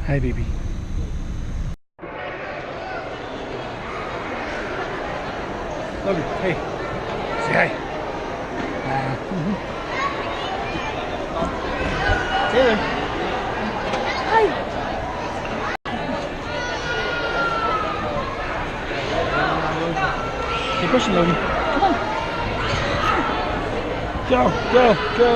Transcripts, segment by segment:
Hi, baby. Logan, hey. Say hi. Taylor. Hi. Keep pushing, Logan. Come on. Go, go, go.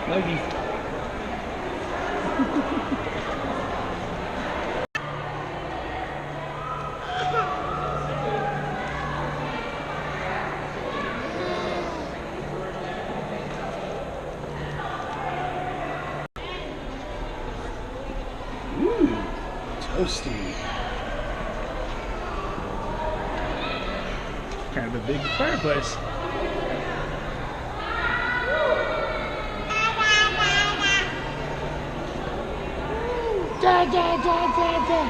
Logie. Ooh, toasty. Kind of a big fireplace. Da, da, da, da, da.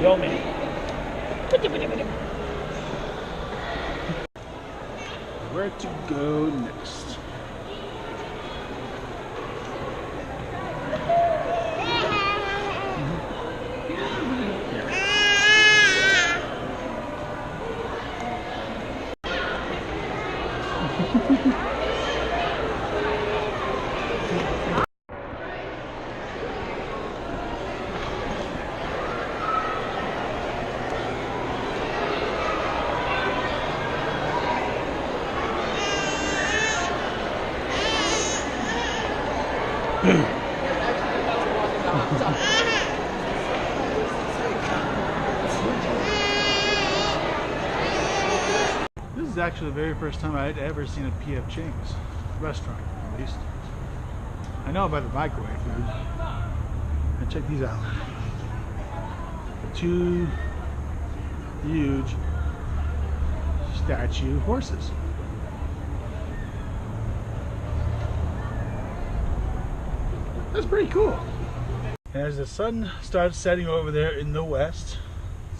Yo, man. Where to go next? This is actually the very first time I'd ever seen a P.F. Chang's restaurant, at least. I know about the microwave food. And check these out. Two huge statue horses. That's pretty cool. And as the sun starts setting over there in the west,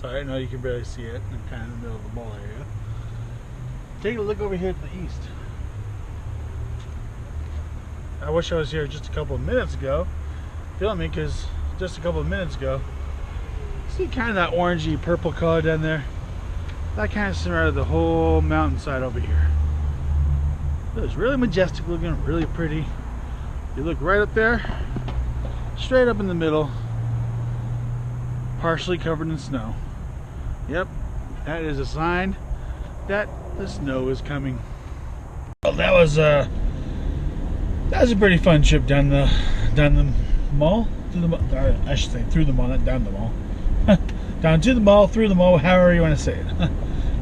sorry, I know you can barely see it, I'm kind of in the middle of the mall area. Take a look over here to the east. I wish I was here just a couple of minutes ago filming, because just a couple of minutes ago, see kind of that orangey purple color down there? That kind of surrounded the whole mountainside over here. It was really majestic looking, really pretty. You look right up there, straight up in the middle, partially covered in snow. Yep, that is a sign that the snow is coming. Well, that was a pretty fun trip down the mall, I should say through the mall, not down the mall. Down to the mall, through the mall, however you want to say it.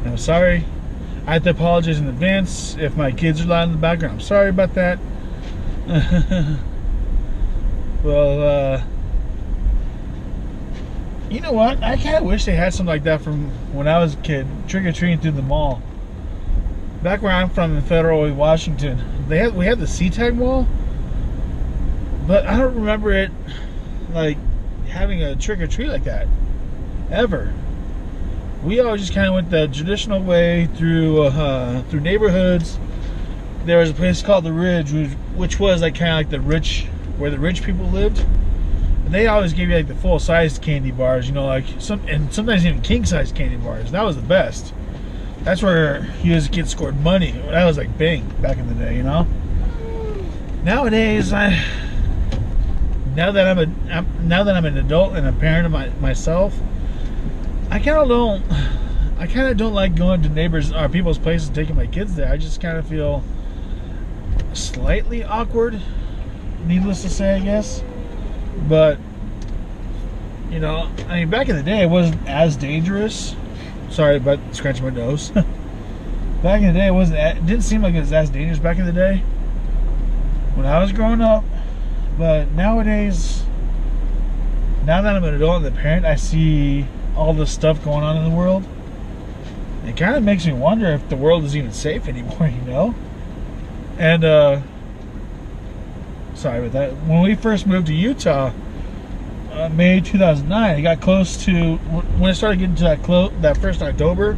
I'm sorry. I have to apologize in advance if my kids are loud in the background. I'm sorry about that. Well, you know what? I kind of wish they had something like that from when I was a kid, trick-or-treating through the mall. Back where I'm from in Federal, Washington, we had the SeaTac Mall, but I don't remember it like having a trick-or-treat like that ever. We always just kind of went the traditional way through neighborhoods. There was a place called the Ridge, which was like kind of like where the rich people lived. And they always gave you like the full-size candy bars, you know, like and sometimes even king-size candy bars. That was the best. That's where you as a kid scored money. That was like big back in the day, you know. Nowadays, now that I'm an adult and a parent of myself, I kind of don't like going to neighbors or people's places and taking my kids there. I just kind of feel slightly awkward, needless to say, I guess. But you know, I mean, back in the day, it wasn't as dangerous. Sorry about scratching my nose. Back in the day, it didn't seem like it was as dangerous back in the day. when I was growing up. But nowadays, now that I'm an adult and a parent, I see all this stuff going on in the world. It kind of makes me wonder if the world is even safe anymore, you know? And, sorry about that. When we first moved to Utah, May 2009, it got close to, when it started getting to that first October,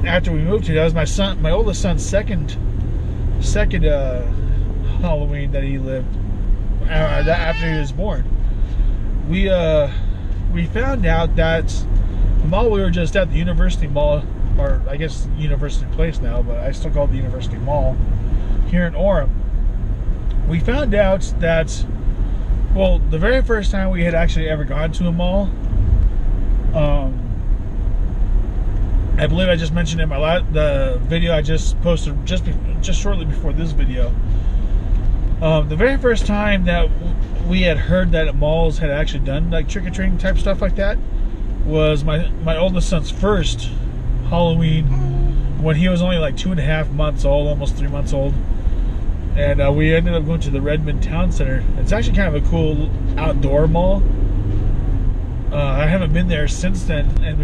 after we moved here, that was my oldest son's second Halloween that he lived after he was born. We found out that the mall we were just at, the University Mall, or I guess University Place now, but I still call it the University Mall, here in Orem. We found out that, well, the very first time we had actually ever gone to a mall, I believe I just mentioned in the video I just posted just shortly before this video. The very first time that we had heard that malls had actually done like trick-or-treating type stuff like that was my oldest son's first Halloween, when he was only like 2.5 months old, almost 3 months old. And we ended up going to the Redmond Town Center. It's actually kind of a cool outdoor mall. I haven't been there since then, and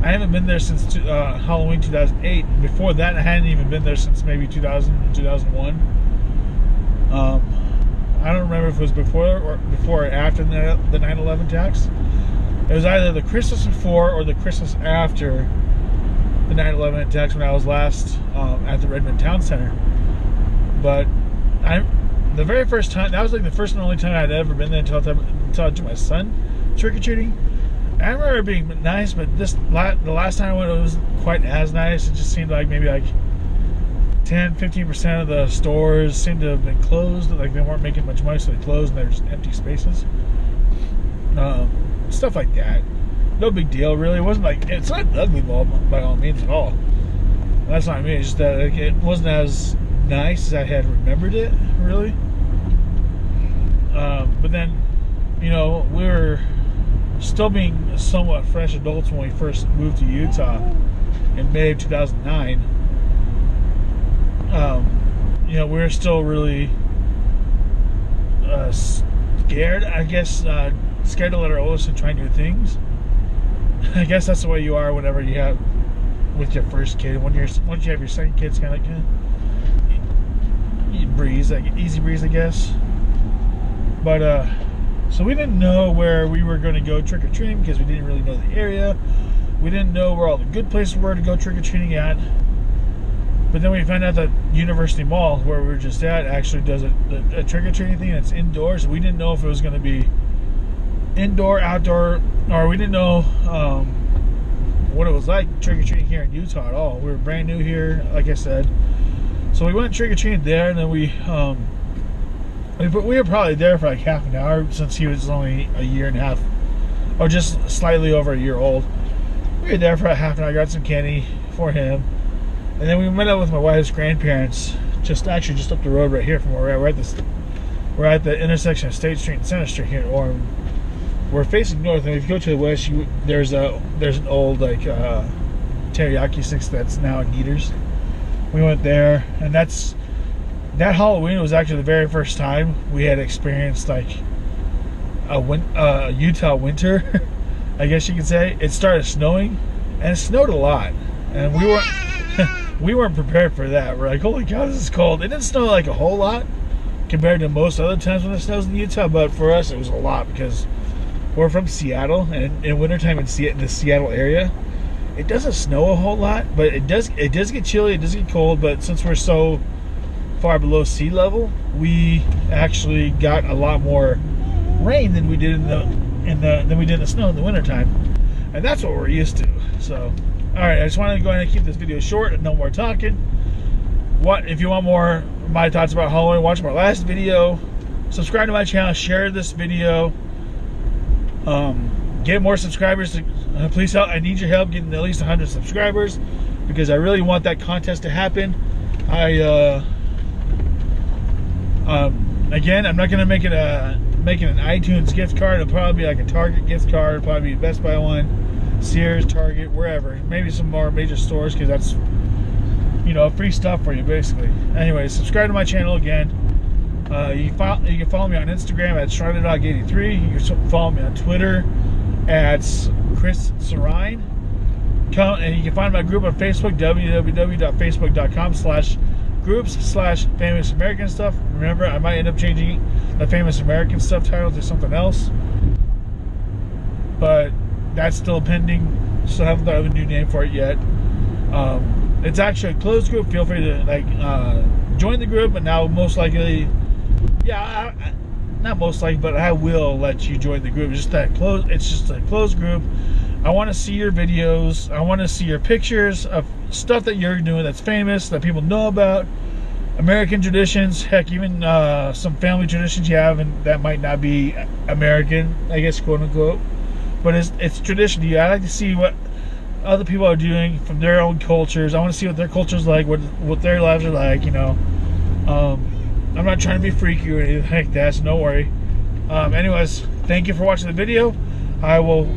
I haven't been there since Halloween 2008. Before that, I hadn't even been there since maybe 2000, 2001. I don't remember if it was before or after the 9/11 attacks. It was either the Christmas before or the Christmas after the 9/11 attacks, when I was last at the Redmond Town Center. But the very first time, that was like the first and only time I'd ever been there until I took my son trick-or-treating. I remember it being nice, but the last time I went, it wasn't quite as nice. It just seemed like maybe like 10-15% of the stores seemed to have been closed. Like they weren't making much money, so they closed, and there's empty spaces. Stuff like that. No big deal, really. It wasn't like, it's not an ugly mall by all means at all. That's not me. It's just that it wasn't as nice as I had remembered it, really. But then, you know, we were still being somewhat fresh adults when we first moved to Utah in May of 2009. You know, we were still really scared, I guess, scared to let our oldest son try new things. I guess that's the way you are whenever you have with your first kid. Once you have your second kid, it's kind of like you breeze, like easy breeze, I guess. But so we didn't know where we were going to go trick-or-treating because we didn't really know the area. We didn't know where all the good places were to go trick-or-treating at. But then we found out that University Mall, where we were just at, actually does a trick-or-treating thing that's indoors. We didn't know if it was going to be indoor, outdoor, or we didn't know what it was like trick-or-treating here in Utah at all. We were brand new here, like I said. So we went trick-or-treating there, and then we were probably there for like half an hour, since he was only a year and a half, or just slightly over a year old. We were there for a half an hour, got some candy for him, and then we met up with my wife's grandparents, just up the road right here from where we're at. We're at the intersection of State Street and Center Street here in Orem. We're facing north, and if you go to the west, there's an old like teriyaki sticks that's now in Eaters. We went there, and that Halloween was actually the very first time we had experienced like a Utah winter, I guess you could say. It started snowing, and it snowed a lot, and we weren't prepared for that. We're like, holy cow, this is cold. It didn't snow like a whole lot compared to most other times when it snows in Utah, but for us it was a lot because we're from Seattle, and in wintertime in the Seattle area, it doesn't snow a whole lot, but it does get chilly, it does get cold. But since we're so far below sea level, we actually got a lot more rain than we did in the snow in the wintertime, and that's what we're used to. So, all right, I just wanted to go ahead and keep this video short and no more talking. If you want more of my thoughts about Halloween, watch my last video, subscribe to my channel, share this video, get more subscribers. Please help. I need your help getting at least 100 subscribers, because I really want that contest to happen. Again, I'm not going to make it an iTunes gift card. It'll probably be like a Target gift card. It'll probably be a Best Buy one, Sears, Target, wherever. Maybe some more major stores, because free stuff for you, basically. Anyway, subscribe to my channel again. You can follow me on Instagram at Charlotte83. You can follow me on Twitter at Chris Sarine. And you can find my group on Facebook, www.facebook.com/groups/famous American stuff. Remember, I might end up changing the famous American stuff title to something else, but that's still pending. Still haven't thought of a new name for it yet. It's actually a closed group. Feel free to join the group, but now most likely, not most likely, but I will let you join the group. It's just a closed group. I want to see your videos. I want to see your pictures of stuff that you're doing that's famous, that people know about. American traditions, heck, even some family traditions you have, and that might not be American, I guess, quote unquote. But it's tradition to you. I like to see what other people are doing from their own cultures. I want to see what their culture's like, what their lives are like. I'm not trying to be freaky or anything like that, so don't worry. Anyways, thank you for watching the video. I will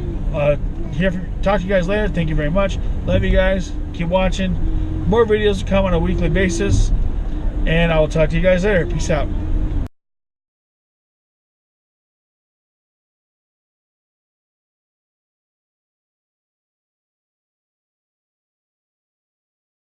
talk to you guys later. Thank you very much. Love you guys. Keep watching. More videos to come on a weekly basis, and I will talk to you guys later. Peace out.